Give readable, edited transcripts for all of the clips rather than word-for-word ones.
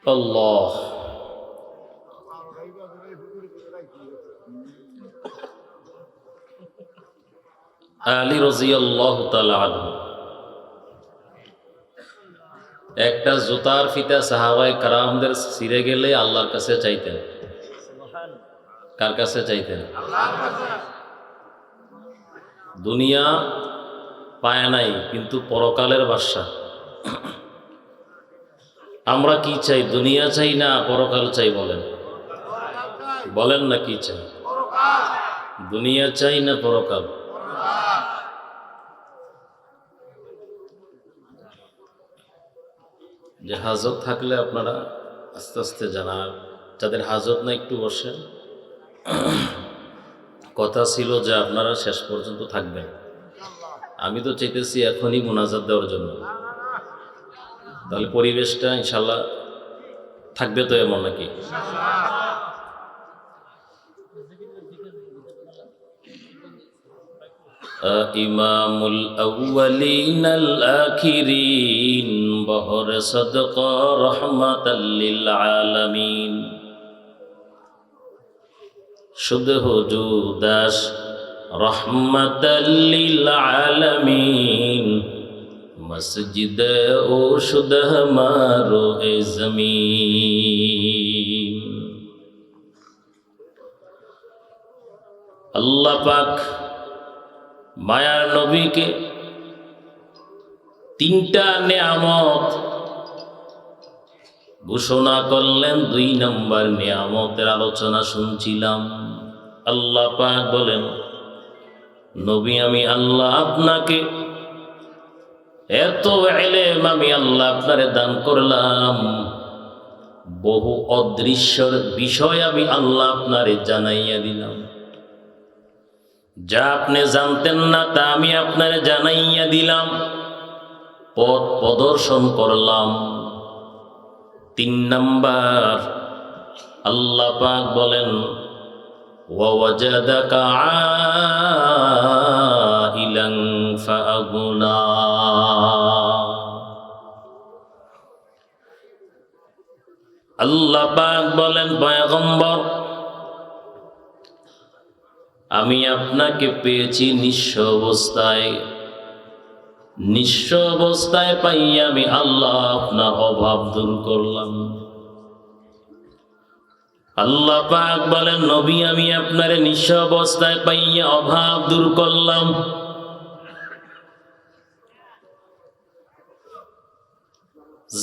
আল্লাহ। আলী রাদিয়াল্লাহু তাআলা আনহু একটা জুতার ফিতা সাহাবায়ে কেরামদের ছিঁড়ে গেলে আল্লাহর কাছে চাইতেন। কার কাছে চাইতেন? আল্লাহর কাছে। দুনিয়া পায় নাই, কিন্তু পরকালের বাদশা। আমরা কি চাই? দুনিয়া চাই না পরকাল চাই? বলেন বলেন না কি চাই? দুনিয়া চাই না পরকাল? যে হাজত থাকলে আপনারা আস্তে আস্তে জানার, যাদের হাজত না একটু বসেন। কথা ছিল যে আপনারা শেষ পর্যন্ত থাকবেন। আমি তো চাইতেছি এখনই মুনাজাত দেওয়ার জন্য, তাহলে পরিবেশটা ইনশাল্লাহ থাকবে তো, এমন নাকি? ইমামুল আউয়ালিন আল আখিরিন বহর সদকা রহমাতাল লিল আলামিন শুধু হুজুদাস রহমাতাল লিল আলামিন মসজিদ ও শুধু হমারো এ জমিন। আল্লাহ পাক মায়ার নবীকে তিনটা নেয়ামত ঘোষণা করলেন। 2 নম্বর নেয়ামতের আলোচনা শুনছিলাম। আল্লাহ পাক বলেন, নবী আমি আল্লাহ আপনাকে এত ইলম আমি আল্লাহ আপনারে দান করলাম, বহু অদৃশ্যর বিষয় আমি আল্লাহ আপনারে জানাইয়া দিলাম। যা আপনি জানতেন না তা আমি আপনারে জানাইয়া দিলাম, পথ প্রদর্শন করলাম। 3 নাম্বার আল্লাহ পাক বলেন, ওয়াজাদাকা আইলান ফাআগনা। আল্লাহ পাক বলেন, পয়গম্বর আমি আপনাকে পেয়েছি নিঃস্ব অবস্থায়। নিঃস্ব অবস্থায় পাইয়া আমি আল্লাহ আপনার অভাব দূর করলাম। আল্লাহ পাক বলেন, নবী আমি আপনারে নিঃস্ব অবস্থায় পাইয়া অভাব দূর করলাম।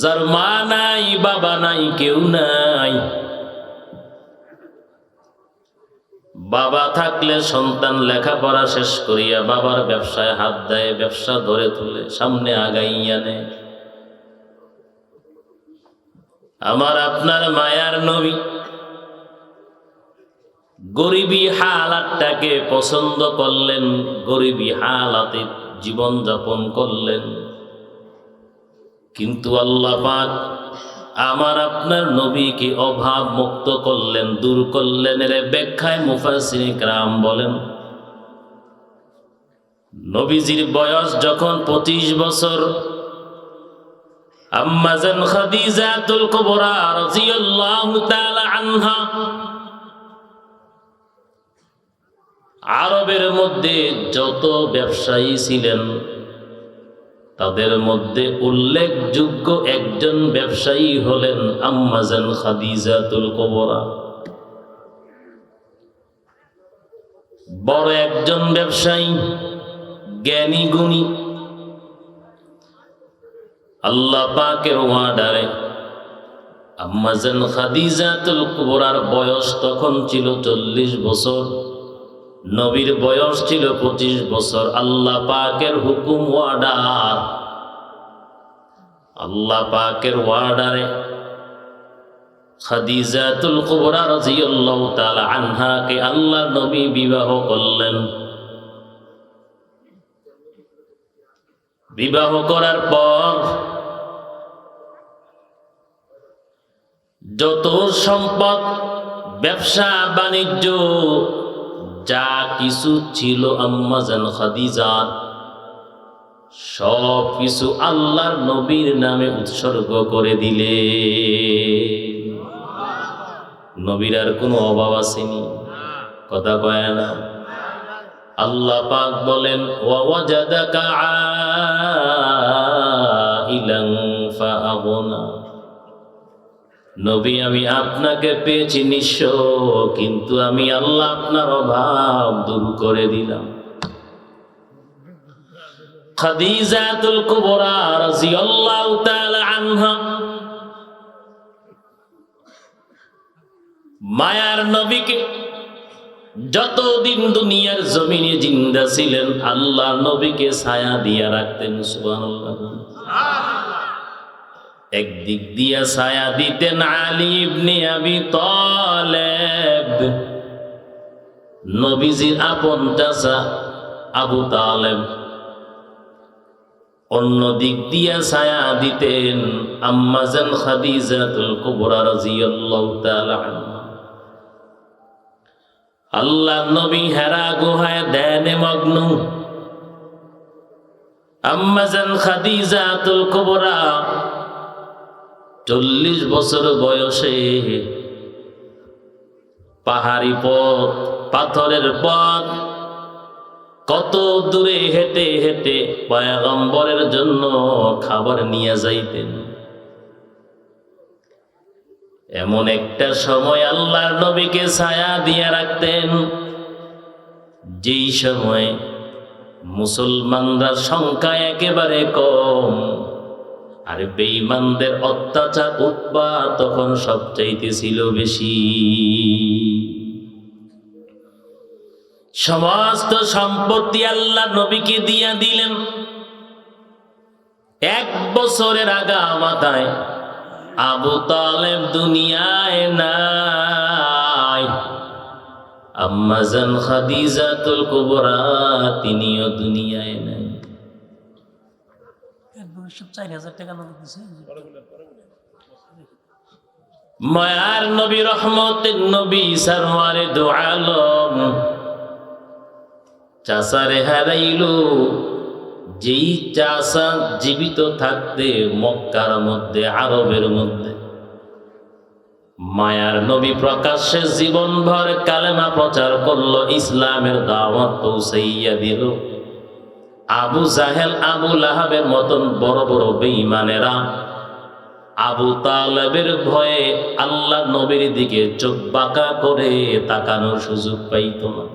যার মা নাই, বাবা নাই, কেউ নাই, বাবা থাকলে সন্তান লেখাপড়া শেষ করিয়া বাবার ব্যবসায় হাত দেয়, ব্যবসা ধরে তুলে সামনে আগাইয়া নেয়। আমার আপনার মায়ার নবী গরিবী হালাতটাকে পছন্দ করলেন, গরিবী হালাতে জীবন যাপন করলেন। কিন্তু আল্লাহ পাক আমার আপনার নবীকে অভাব মুক্ত করলেন, দূর করলেন। এর ব্যাখ্যায় মুফাসসিরিন کرام বলেন, নবীজির বয়স যখন 25 বছর, আম্মা জান খাদিজাতুল কুবরা রাদিয়াল্লাহু তাআলা আনহা আরবের মধ্যে যত ব্যবসায়ী ছিলেন তাদের মধ্যে উল্লেখযোগ্য একজন ব্যবসায়ী হলেন আম্মা জান খাদিজাতুল কুবরা। বড় একজন ব্যবসায়ী, জ্ঞানী গুণী। আল্লাহ পাকের ওয়াদারে আম্মা জান খাদিজাতুল কুবরার বয়স তখন ছিল 40 বছর, নবীর বয়স ছিল 25 বছর। আল্লাহ পাকের হুকুম ওয়ার্ডার, আল্লাহ পাকের ওয়ার্ডারে খাদিজাতুল কুবরা রাদিয়াল্লাহু তাআলা আনহাকে আল্লাহ নবী বিবাহ করলেন। বিবাহ করার পর যত সম্পদ, ব্যবসা বাণিজ্য যা কিছু ছিল আম্মা জান খাদিজা সব কিছু আল্লাহর নবীর নামে উৎসর্গ করে দিলে। নবীর আর কোনো অভাব আসেনি, কথা কয় না। আল্লাহ পাক বলেন ওয়াজাদাকা আইলান ফাআগনা, নবী আমি আপনাকে পেয়েছি নিঃস্ব, কিন্তু আমি আল্লাহ আপনার অভাব দূর করে দিলাম। খাদিজাতুল কুবরা রাদিয়াল্লাহু তাআলা আনহা মায়ার নবীকে যতদিন দুনিয়ার জমিনে জিন্দা ছিলেন আল্লাহ নবীকে ছায়া দিয়া রাখতেন। সুবহানাল্লাহ। একদিক দিয়া ছায়া দিতেন আলী ইবনে আবি তালেব, নবীজির আপন চাচা আবু তালেব। অন্য দিক দিয়া ছায়া দিতেন আম্মাজান খাদিজাতুল কুবরা রাদিয়াল্লাহু তাআলা আনহা। আল্লাহ নবী হেরা গুহায় ধ্যানে মগ্ন। আম্মাজান খাদিজাতুল কুবরা 40 বছর বয়সে পাহাড়ি পথ, পাথরের পথ, কত দূরে হেঁটে হেঁটে পয়গম্বরের জন্য খাবার নিয়ে যাইতেন। এমন একটা সময় আল্লাহর নবীকে ছায়া দিয়ে রাখতেন, যেই সময় মুসলমানদের সংখ্যা একেবারে কম, আর বেঈমানদের অত্যাচার উৎপাত তখন সবচাইতে ছিল বেশি। সমস্ত সম্পত্তি আল্লাহ নবীকে দিয়া দিলেন। 1 বছরের আগা মাথায় আবু তালেব দুনিয়ায় নাই, আম্মাজান খাদিজাতুল কুবরা তিনিও দুনিয়ায় নাই। 4,000 টাকা নগদ দিছে। মায়ার নবী রহমতের নবী সরওয়ারে দু আলম চাচারে হারাইলো। যেই চাচা জীবিত থাকতে মক্কার মধ্যে, আরবের মধ্যে মায়ার নবী প্রকাশ্যে জীবনভর কালেমা প্রচার করলো, ইসলামের দাওয়াত পৌঁছাইয়া দিল। আবু জাহেল, আবু লাহাবের মতন বড় বড় বেঈমানেরা আবু তালেবের ভয়ে আল্লাহ নবীর দিকে চোখ বাঁকা করে তাকানোর সুযোগ পাইত না।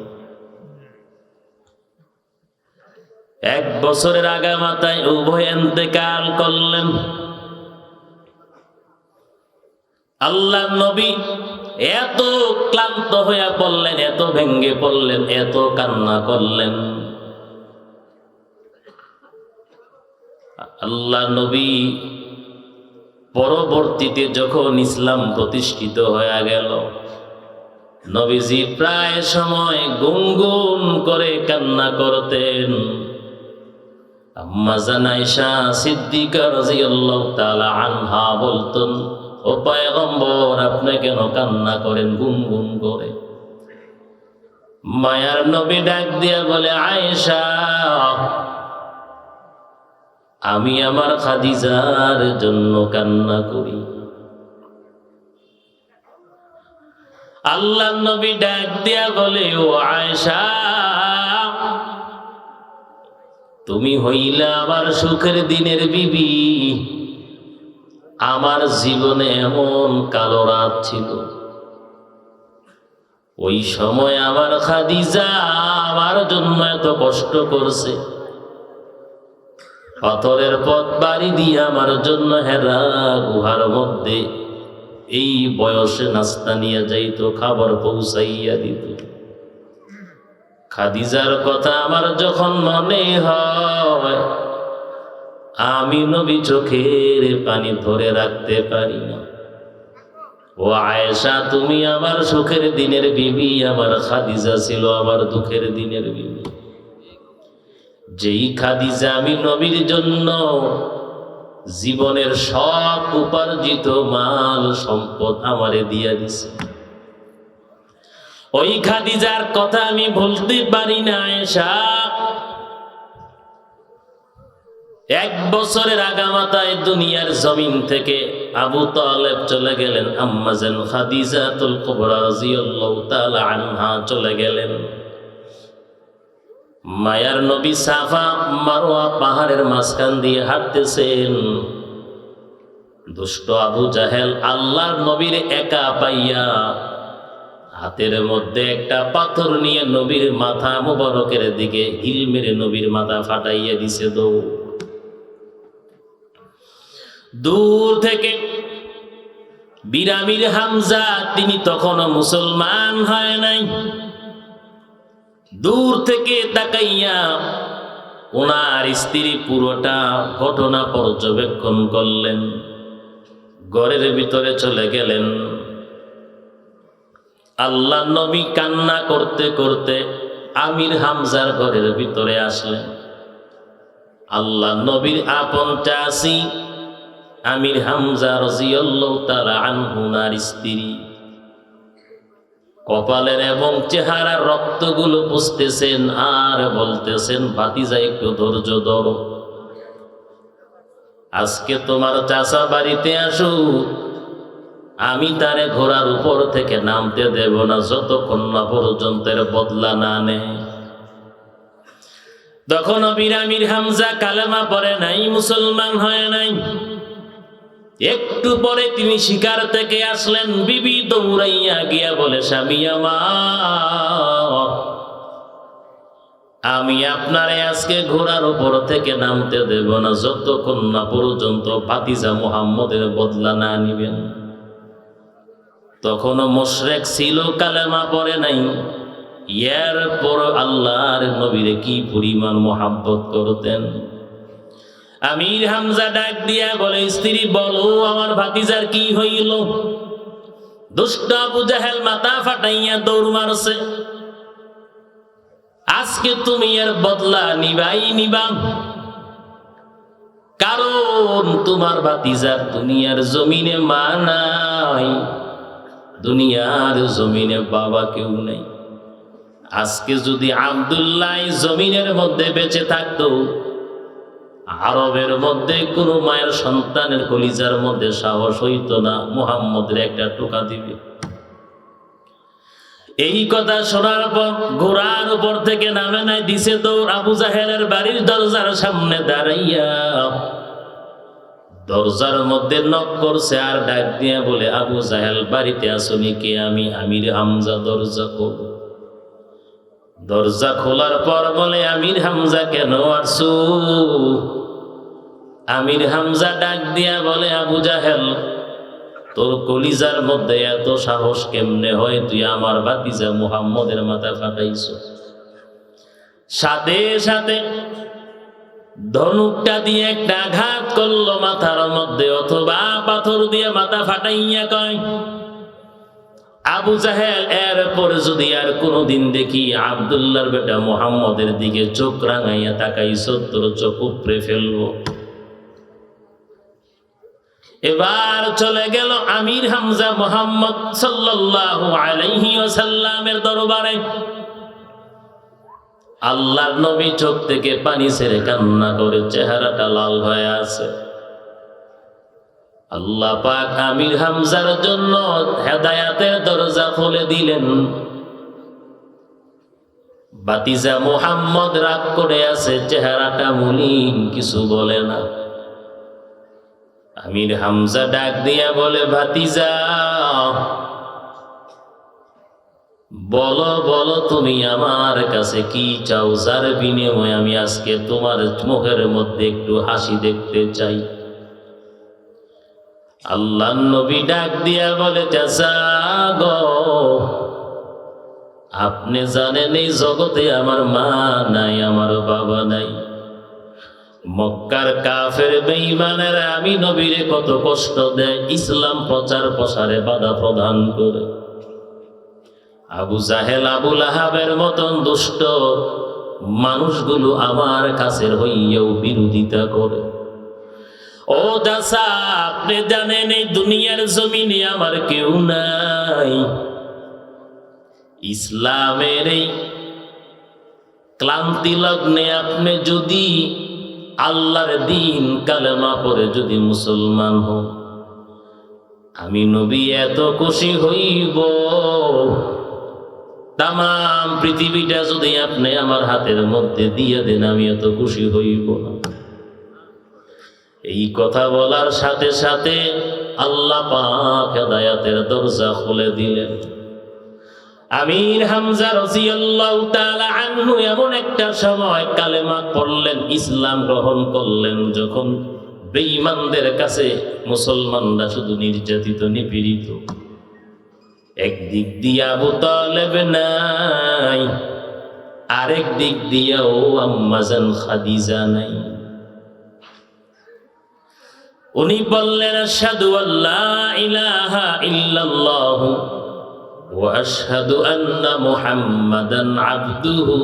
1 বছরের আগামাতায় উভয় ইন্তেকাল করলেন। আল্লাহ নবী এত ক্লান্ত হইয়া পড়লেন, এত ভেঙ্গে পড়লেন, এত কান্না করলেন। আল্লাহ নবী পরবর্তীতে যখন ইসলাম প্রতিষ্ঠিত হয়ে গেল, নবীজি প্রায় সময় গুনগুন করে কান্না করতেন। আম্মা জান আয়েশা সিদ্দিকা রাদিয়াল্লাহু তাআলা আনহা বলতেন, ও পয়গম্বর আপনি কেন কান্না করেন গুনগুন করে? মায়ার নবী ডাক দিয়া বলে, আয়েশা আমি আমার খাদিজার জন্য কান্না করি। আল্লাহ নবী ডাক দিয়া বলে, ও আয়েশা তুমি হইলা আমার সুখের দিনের বিবি। আমার জীবনে এমন কালো রাত ছিল, ওই সময় আমার খাদিজা আমার জন্য এত কষ্ট করছে, পাথরের পথ বাড়ি দিয়ে আমার জন্য হেরা গুহার মধ্যে এই বয়সে নাস্তা নিয়ে যাইতো, খাবার পৌঁছাইয়া দিত। খাদিজার কথা আমার যখন মনে হয় আমি নবী চোখের পানি ধরে রাখতে পারি না। ও আয়েশা তুমি আমার সুখের দিনের বিবি, আমার খাদিজা ছিল আমার দুঃখের দিনের বিবি। যেই খাদিজা আমি নবীর জন্য জীবনের সব উপার্জিত মাল সম্পদ আমারে দিয়া দিছে, ওই খাদিজার কথা আমি ভুলতে পারি না। আয়েশা এক বছরের আগামাতায় দুনিয়ার জমিন থেকে আবু তালেব চলে গেলেন, আম্মা জান খাদিজাতুল কুবরা রাদিয়াল্লাহু তাআলা আনহা চলে গেলেন। মায়ার নবী সাফা মারওয়া পাহাড়ের মাঝখান দিয়ে হাঁটতেছেন। দুষ্ট আবু জাহেল আল্লাহর নবীর একা পাইয়া হাতের মধ্যে একটা পাথর নিয়ে নবীর মাথা মুবারকের দিকে হিল মেরে নবীর মাথা ফাটাইয়া দিছে। দূর থেকে বীর আমির হামজা, তিনি তখনও মুসলমান হয় নাই, দূর থেকে তাকাইয়া ওনার স্ত্রী পুরোটা ঘটনা পর্যবেক্ষণ করলেন। ঘরের ভিতরে চলে গেলেন। আল্লাহ নবী কান্না করতে করতে আমির হামজার ঘরের ভিতরে আসলেন। আল্লাহ নবীর আপন চাচী আমির হামজা রাদিয়াল্লাহু তাআলা আনহু নার স্ত্রী, কপালের এবং চেহারার রক্তগুলো পুছতেছেন আর বলতেছেন, ভাতিজা একটু ধৈর্য ধরো, আজকে তোমার চাচা বাড়িতে আসুক, আমি তারে ঘোড়ার উপর থেকে নামতে দেব না যতক্ষণ না পর্যন্ত এর বদলা না নেয়। তখন বীর আমির হামজা কালেমা পড়ে নাই, মুসলমান হয় নাই। একটু পরে তিনি শিকার থেকে আসলেন। বিবি দৌড়াইয়া গিয়া বলে, স্বামী আমার, আমি আপনারে আজকে ঘোড়ার উপর থেকে নামতে দেব না যতক্ষণ না পর্যন্ত ভাতিজা মুহাম্মদের বদলা না নিবেন। তখনও মুশরিক ছিল, কালেমা পড়ে নাই। এরপর আল্লাহর নবীরে কি পরিমাণ মোহাব্বত করতেন। আমির হামজা ডাক দিয়া বলে, স্ত্রী বলো, আমার ভাতিজার কি হইল? দুষ্ট আবু জাহেল মাথা ফাটাইয়া দৌড় মারছে, আজকে তুমি এর বদলা নিবাই নিবা, কারণ তোমার ভাতিজার দুনিয়ার জমিনে মা নাই, দুনিয়ার জমিনে বাবা কেউ নেই। আজকে যদি আব্দুল্লাহ জমিনের মধ্যে বেঁচে থাকতো, আরবের মধ্যে কোনো মায়ের সন্তানের কলিজার মধ্যে সাহস হইত না মুহাম্মদের একটা টোকা দিবে। এই কথা শোনার পর ঘোড়ার উপর থেকে নামে নাই, দিছে দৌড়। আবু জাহেলের বাড়ির দরজার সামনে দাঁড়াইয়া দরজার মধ্যে নক করছে আর ডাক দিয়া বলে, আবু জাহেল বাড়িতে আসনি কে? আমি আমির হামজা, দরজা খোল। দরজা খোলার পর বলে, আমির হামজা কেন আসছো? আমির হামজা ডাক দিয়া বলে, আবু জাহেল, তোর কলিজার মধ্যে এত সাহস কেমনে হয়? তুই আমার ভাতিজা মুহাম্মদের মাথা ফাটাইছ। সাথে সাথে ধনুকটা দিয়ে একটা আঘাত করলো মাথার মধ্যে, অথবা পাথর দিয়ে মাথা ফাটাইয়া কয়, আবু জাহেল, এরপরে যদি আর কোনদিন দেখি আব্দুল্লাহর বেটা মুহাম্মদের দিকে চোখ রাঙাইয়া তাকাইছ, তোর চোখ উপড়ে ফেলবো। এবার চলে গেল আমির হামজা মুহাম্মদ সাল্লাল্লাহু আলাইহি ওয়াসাল্লামের দরবারে। আল্লাহর নবী চোখ থেকে পানি ছেড়ে কান্না করে, চেহারাটা লাল হয়ে আছে। আল্লাহ পাক আমির হামজার জন্য হেদায়েতের দরজা খুলে দিলেন। ভাতিজা মুহাম্মদ রাগ করে আছে, চেহারাটা মলিন, কিছু বলে না। আমির হামজা ডাক দিয়া বলে, ভাতিজা বলো বলো, তুমি আমার কাছে কি চাও, যার বিনিময়ে আমি আজকে তোমার মুখের মধ্যে একটু হাসি দেখতে চাই। আল্লাহ নবী ডাক দিয়া বলে, চাচা গো, আপনি জানেন এই জগতে আমার মা নাই, আমার বাবা নাই। মক্কার কাফের বেঈমানেরা আমি নবীরে কত কষ্ট দেয়, ইসলাম প্রচার প্রসারে বাধা প্রদান করে। আবু জাহেল, আবু লাহাবের মতন দুষ্ট মানুষগুলো আমার কাছের হইয়াও বিরোধিতা করে। ও চাচা, আপনি জানেন এই দুনিয়ার জমিনে আমার কেউ নাই। ইসলামের এই ক্লান্তি লগ্নে আপনি যদি আল্লাহর দিন কালেমা পড়ে যদি মুসলমান হন, আমি নবী এত খুশি হইব, তাম পৃথিবীটা যদি আপনি আমার হাতের মধ্যে দিয়ে দেন আমি এত খুশি হইব না। এই কথা বলার সাথে সাথে আল্লাহ পাক হেদায়েতের দরজা খুলে দিলেন। আমির হামজা রাদিয়াল্লাহু তাআলা আনহু এমন একটা সময় কালেমা পড়লেন, ইসলাম গ্রহণ করলেন, যখন বেঈমানদের কাছে মুসলমানরা শুধু নির্যাতিত নিপীড়িত। একদিক দিয়ে আবু তালেব নাই, আরেক দিক দিয়েও আম্মাজান খাদিজা নাই। উনি বললেন আশহাদু আল্লা ইলাহা ইল্লাল্লাহ ওয়া আশহাদু আন্না মুহাম্মাদান আবদুহু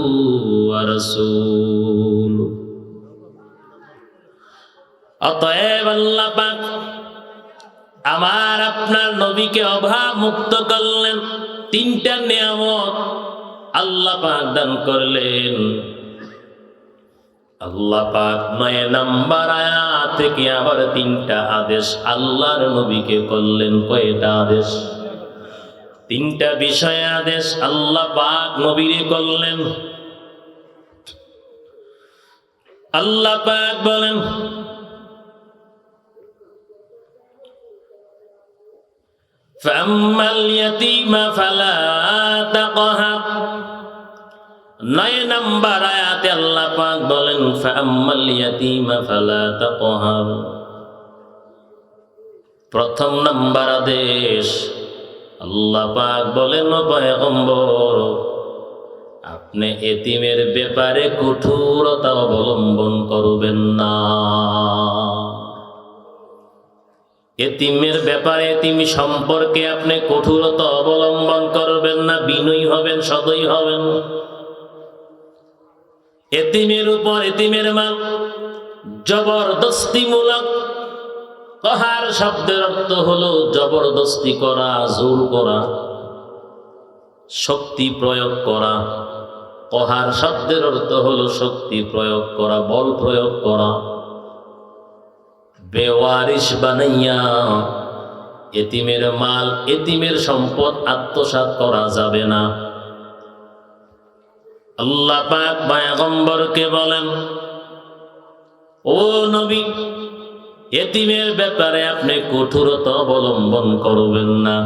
ওয়া রাসূলুহু। অতএব আল্লাহ পাক আমার আপনার নবীকে অভাব মুক্ত করলেন, তিনটা নিয়ামত আল্লাহ পাক দান করলেন। আল্লাহ পাক ৯ নাম্বার আয়াত থেকে আবার তিনটা আদেশ আল্লাহর নবীকে করলেন। কয়টা আদেশ? তিনটা বিষয়ে আদেশ আল্লাহ পাক নবীরে করলেন। আল্লাহ পাক বলেন, فَأَمَّا الْيَتِيمَ فَلَا تَقْهَرْ। ৯ নাম্বার আয়াতে আল্লাহ পাক বলেন فَأَمَّا الْيَتِيمَ فَلَا تَقْهَرْ। প্রথম নাম্বার আদেশ আল্লাহ পাক বলেন, ও পয়গম্বর আপনি এতিমের ব্যাপারে কঠোরতা অবলম্বন করবেন না। এতিমের ব্যাপারে, এতিম সম্পর্কে আপনি কঠোরতা অবলম্বন করবেন না, বিনয়ী হবেন, সদয় হবেন। এতিমের উপর, এতিমের মাল জবরদস্তিমূলক, কহার শব্দের অর্থ হলো জবরদস্তি করা, জোর করা, শক্তি প্রয়োগ করা। কহার শব্দের অর্থ হলো শক্তি প্রয়োগ করা, বল প্রয়োগ করা। বেওয়ারিশ বানাইয়া এতিমের মাল, এতিমের সম্পদ আত্মসাৎ করা যাবে না। আল্লাহ পাক পয়গম্বরকে বলেন, ও নবী এতিমের ব্যাপারে আপনি কঠোরতা অবলম্বন করবেন না।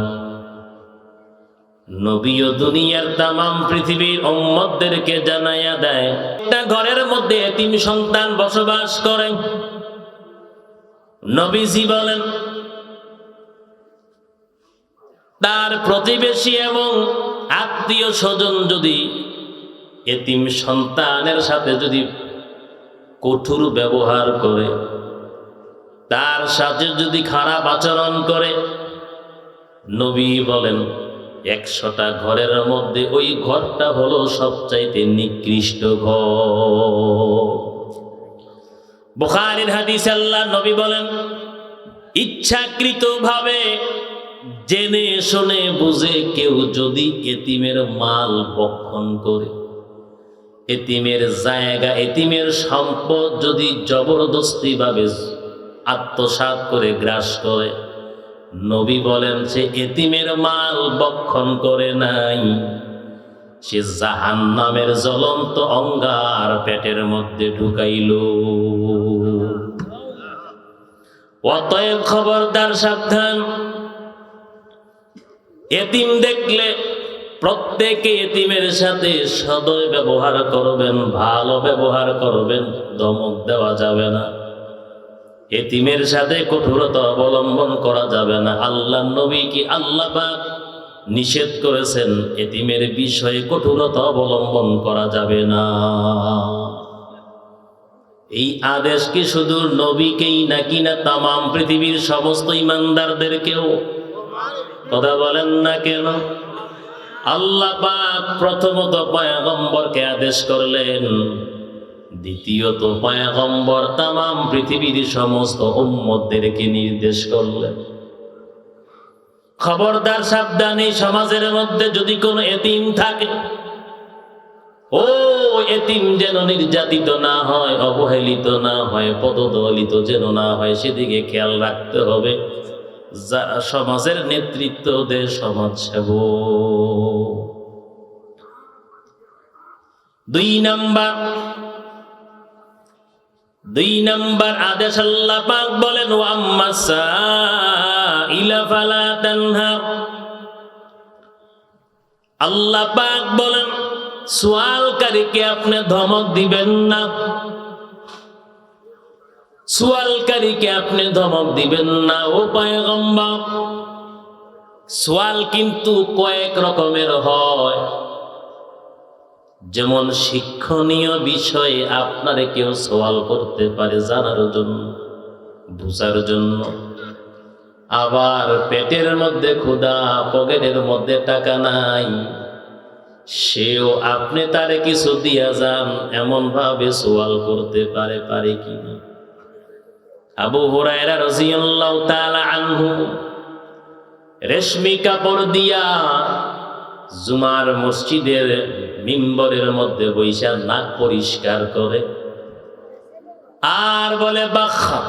নবী ও দুনিয়ার তামাম পৃথিবীর উম্মতদেরকে জানাইয়া দেয়, একটা ঘরের মধ্যে এতিম সন্তান বসবাস করে। নবীজি বলেন, তার প্রতিবেশী এবং আত্মীয় স্বজন যদি এতিম সন্তানের সাথে যদি কঠোর ব্যবহার করে, তার সাথে যদি খারাপ আচরণ করে, নবী বলেন ১০০টা ঘরের মধ্যে ওই ঘরটা হলো সবচাইতে নিকৃষ্ট ঘর। বুখারীর হাদিস, আল্লাহ নবী বলেন, ইচ্ছাকৃতভাবে জেনে শুনে বুঝে কেউ যদি এতিমের মাল ভক্ষণ করে, এতিমের জায়গা, এতিমের সম্পদ যদি জবরদস্তি ভাবে আত্মসাৎ করে গ্রাস করে, নবী বলেন সে এতিমের মাল ভক্ষণ করে নাই, সে জাহান্নামের জ্বলন্ত অঙ্গার পেটের মধ্যে ঢুকাইল। অতএব খবরদার, সাবধান। এতিম দেখলে প্রত্যেকে এতিমের সাথে সদয় ব্যবহার করবেন, ভালো ব্যবহার করবেন, ধমক দেওয়া যাবে না। এতিমের সাথে কঠোরতা অবলম্বন করা যাবে না। আল্লাহ নবী কি আল্লাহ পাক নিষেধ করেছেন, এতিমের বিষয়ে কঠোরতা অবলম্বন করা যাবে না। এই আদেশ কি শুধু নবীকেই নাকি না তামাম পৃথিবীর সমস্ত ইমানদারদেরকেও? কথা বলেন না কেন? আল্লাহ পাক প্রথমত পয়গম্বরকে আদেশ করলেন, দ্বিতীয়ত পয়গম্বর তামাম পৃথিবীর সমস্ত উম্মতদেরকে নির্দেশ করলেন, খবরদার, সাবধান। এই সমাজের মধ্যে যদি কোনো এতিম থাকে, ও এতিম যেন নির্যাতিত না হয়, অবহেলিত না হয়, পদদলিত যেন না হয়, সেদিকে খেয়াল রাখতে হবে। যারা সমাজের নেতৃত্ব দেয়, সমাজ সেবক। 2 নাম্বার আদেশ আল্লাহ পাক বলেন, ওয়া আম্মাস সাইলা ফালা তানহার। আল্লাহ পাক বলেন, সওয়ালকারীকে আপনি ধমক দিবেন না, সওয়ালকারীকে আপনি ধমক দিবেন না। ও পয়গম্বর, সওয়াল কিন্তু কয়েক রকমের হয়। যেমন শিক্ষণীয় বিষয়ে আপনারে কেউ সওয়াল করতে পারে জানার জন্য, বুঝার জন্য। আবার পেটের মধ্যে ক্ষুধা, পকেটের মধ্যে টাকা নাই, সেও আপনি তারে কিছু দিয়া যান এমন ভাবে সওয়াল করতে পারে, পারে কিনা? আবু হুরায়রা রাদিয়াল্লাহু তাআলা আনহু রেশমি কাপড় দিয়া জুমার মসজিদের মিম্বরের মধ্যে বইসা নাক পরিষ্কার করে আর বলে বাখা।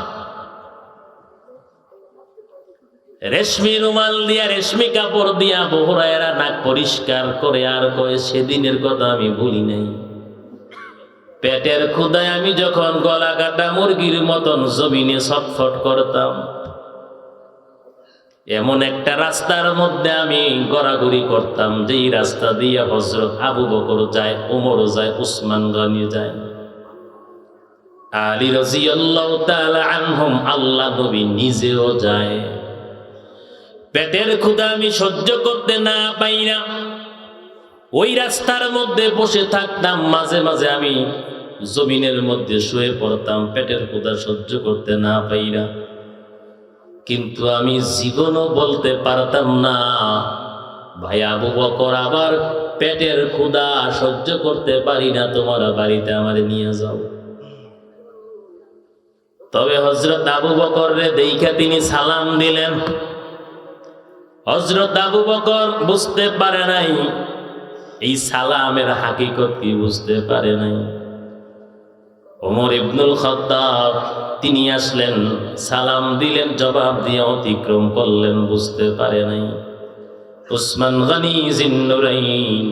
রেশমি রুমাল দিয়া, রেশমি কাপড় দিয়া আবু হুরায়রা নাক পরিষ্কার করে আর কয়, সেদিনের কথা আমি ভুলি নাই। পেটের ক্ষুধায় আমি যখন গলা কাটা মুরগির মতন জমিনে ছটফট করতাম, এমন একটা রাস্তার মধ্যে আমি গড়াগড়ি করতাম, যেই রাস্তা দিয়ে হযরত আবু বকর যায়, ওমর যায়, উসমান গনি যায়, আলী রাদিয়াল্লাহু তাআলা আনহুম, আল্লাহ নবী নিজেও যায়। পেটের ক্ষুধা আমি সহ্য করতে না পাইরা ওই রাস্তার মধ্যে বসে থাকতাম, মাঝে মাঝে আমি জমিনের মধ্যে শুয়ে পড়তাম, পেটের ক্ষুধা সহ্য করতে না পাইরা। কিন্তু আমি জীবনও বলতে পারতাম না, ভাই আবু বকর, আবার পেটের ক্ষুধা সহ্য করতে পারি না, তোমার বাড়িতে আমারে নিয়ে যাও। তবে হযরত আবু বকর রে দেইখা তিনি সালাম দিলেন। হযরত আবু বকর বুঝতে পারে নাই, এই সালামের হাকিকত কি বুঝতে পারে নাই। ওমর ইবনুল খাত্তাব তিনি আসলেন, সালাম দিলেন, জবাব দিয়ে অতিক্রম করলেন, বুঝতে পারে নাই। উসমান গনি জিন্নুরাইন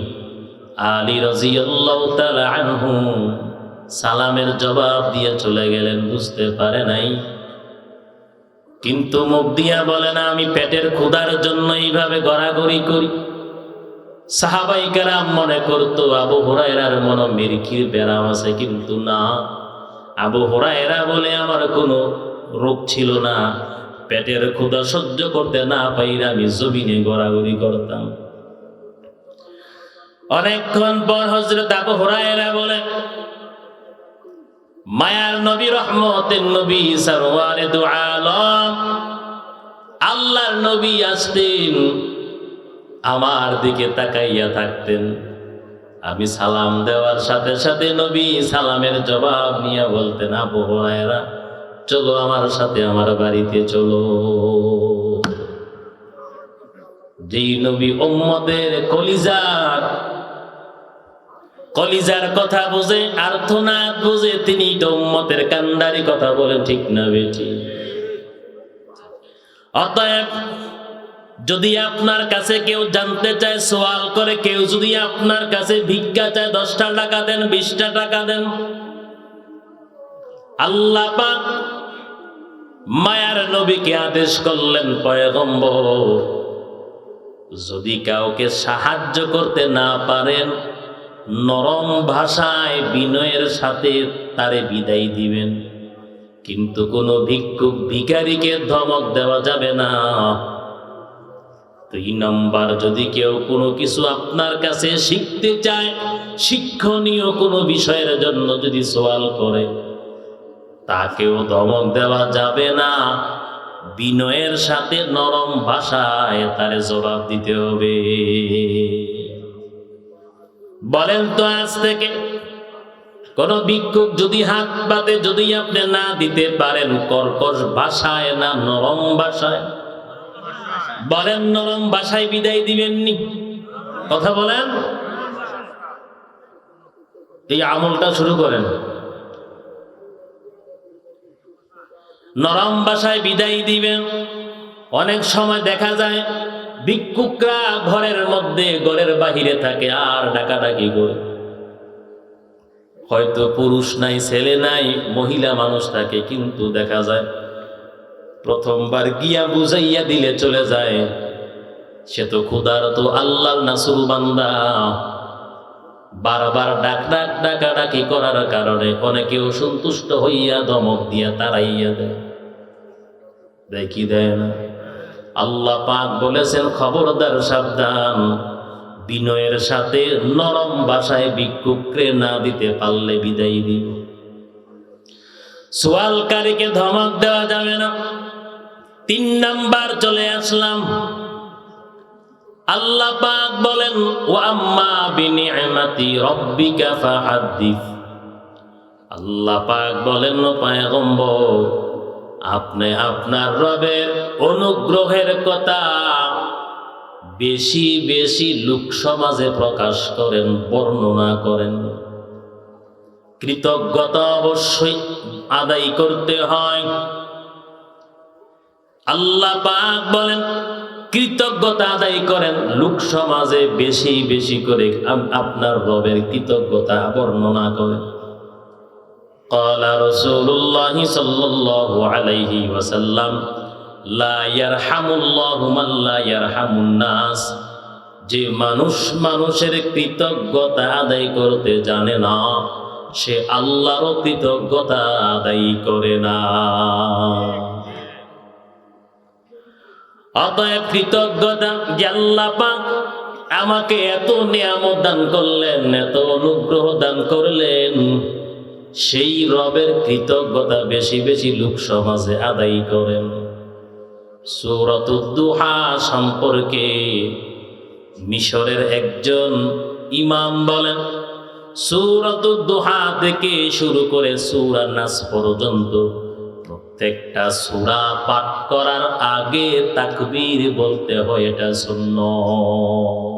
আলী রাদিয়াল্লাহু তাআলা আনহু সালামের জবাব দিয়ে চলে গেলেন, বুঝতে পারে নাই। কিন্তু মুখ দিয়া বলে না, আমি পেটের ক্ষুধার জন্য এইভাবে গড়াগড়ি করি। সাহাবায়ে কেরাম মনে করতো আবু হুরায়রার মনে মিরকির ব্যারাম আছে, কিন্তু না, আবু হুরায়রা বলে আমার কোনো রোগ ছিল না, পেটের ক্ষুধা সহ্য করতে না পাইরা আমি জমিনে গড়াগড়ি করতাম। অনেকক্ষণ পর হযরত আবু হুরায়রা বলে, মায়ার নবী, রহমতের নবী, সরওয়ারে দু আলম, আল্লাহর নবী আসতেন, আমার দিকে তাকাইয়া থাকতেন। আমি সালাম দেওয়ার সাথে সাথে নবী সালামের জবাব নিয়ে বলতেন, আবু হুরায়রা চলো আমার সাথে আমার বাড়িতে চলো। যেই নবী উম্মতের কলিজার কথা বোঝে, আর্তনাদ বোঝে, তিনি তো উম্মতের কান্ডারি কথা বলেন, ঠিক না বেটি? অতএব যদি আপনার কাছে কেউ জানতে চায়, সওয়াল করে, কেউ যদি আপনার কাছে ভিক্ষা চায়, 10টা টাকা দেন, 20টা টাকা দেন। আল্লাহ পাক মায়ার নবীকে আদেশ করলেন, পয়গম্বর যদি কাউকে সাহায্য করতে না পারেন, নরম ভাষায় বিনয়ের সাথে তারে বিদায় দিবেন, কিন্তু কোনো ভিক্ষুক ভিখারিকে ধমক দেওয়া যাবে না। 2 নম্বর, যদি কেউ কোনো কিছু আপনার কাছে শিখতে চায়, শিক্ষণীয় কোনো বিষয়ের জন্য যদি সওয়াল করে, তাকেও ধমক দেওয়া যাবে না, বিনয়ের সাথে নরম ভাষায় তারে জবাব দিতে হবে। বলেন তো, আজ থেকে কোন ভিক্ষুক যদি হাত পাতে, যদি আপনি না দিতে পারেন, কর্কশ ভাষায় না নরম ভাষায়? বলেন, নরম ভাষায় বিদায় দিবেননি? কথা বলেন। এই আমলটা শুরু করেন। নরম ভাষায় বিদায় দিবেন। অনেক সময় দেখা যায় ভিক্ষুকরা ঘরের মধ্যে ঘরের বাহিরে থাকে আর ডাকাডাকি করে, হয়তো পুরুষ নাই, ছেলে নাই, মহিলা মানুষ থাকে, কিন্তু দেখা যায় প্রথমবার গিয়া বুঝাইয়া দিলে চলে যায়। সে তো ক্ষুধার্ত আল্লাহর নাসুর বান্দা, বারবার ডাকাডাকি করার কারণে অনেকে অসন্তুষ্ট হইয়া ধমক দিয়া তাড়াইয়া দেয়। দেখি দেয় না? আল্লাহ পাক বলেছেন, খবরদার, সাবধান, বিনয়ের সাথে নরম ভাষায় ভিক্ষুককে না দিতে পারলে বিদায় দিব। সোয়ালকারীকে ধমক দেওয়া যাবে না। 3 নাম্বার চলে আসলাম। আল্লাহ পাক বলেন, ওয়া আম্মা বিনি'মাতি রাব্বিকা ফাহাদ্দিস। আল্লাহ পাক বলেন, ও পয়গম্বর, আপনি আপনার রবের অনুগ্রহের কথা বেশি বেশি লোক সমাজে প্রকাশ করেন, বর্ণনা করেন। কৃতজ্ঞতা অবশ্যই আদায় করতে হয়। আল্লাহ পাক বলেন, কৃতজ্ঞতা আদায় করেন, লোক সমাজে বেশি বেশি করে আপনার রবের কৃতজ্ঞতা বর্ণনা করেন। قال رسول الله صلى الله عليه وسلم لا يرحم الله من لا يرحم الناس। যে মানুষ মানুষের কৃতজ্ঞতা আদায় করতে জানে না, সে আল্লাহরও কৃতজ্ঞতা আদায় করে না। অতএব কৃতজ্ঞতা, যে আল্লাহ পাক আমাকে এত নিয়ামত দান করলেন, এত অনুগ্রহ দান করলেন, সেই রবের কৃতজ্ঞতা বেশি বেশি লোক সমাজে আদায় করেন। সূরাতুদ দুহা সম্পর্কে মিশরের একজন ইমাম বলেন, সূরাতুদ দুহা থেকে শুরু করে সূরা নাস পর্যন্ত প্রত্যেকটা সূরা পাঠ করার আগে তাকবীর বলতে হয়, এটা সুন্নাত।